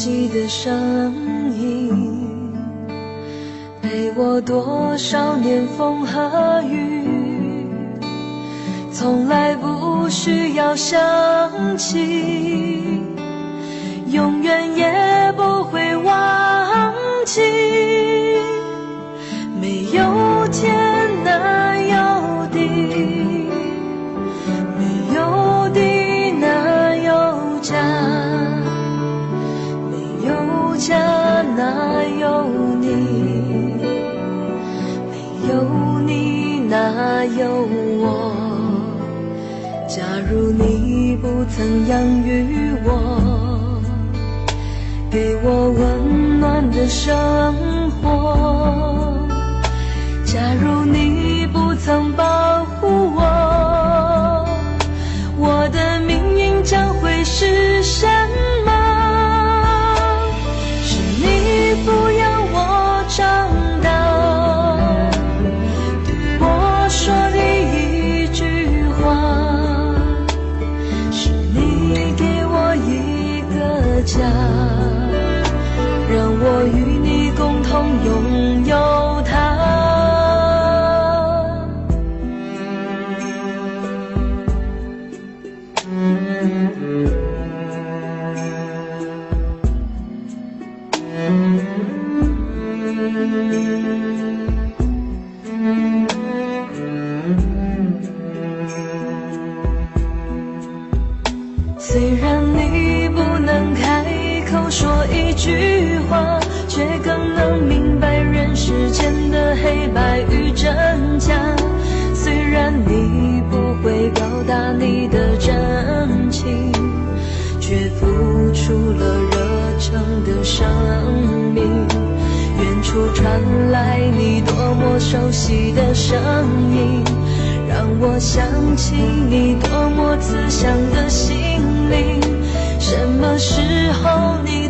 悉的声音，陪我多少年风和雨，从来不需要想起，永远也不会忘记。没有天哪有地，没有地哪有家，没有家哪有你，没有你哪有我。假如你不曾养育我，给我温暖的生活，假如你不曾保护我，我的命运将会是什么？是你抚养我长大，对我说的一句话，是你给我一个家，让我与你共同拥有它。虽然你不能开口说一句话，却更能明白人世间的黑白与真假。虽然你不会表达你的真情，却付出了热诚的生命。远处传来你多么熟悉的声音，让我想起你多么慈祥的心灵。什么时候你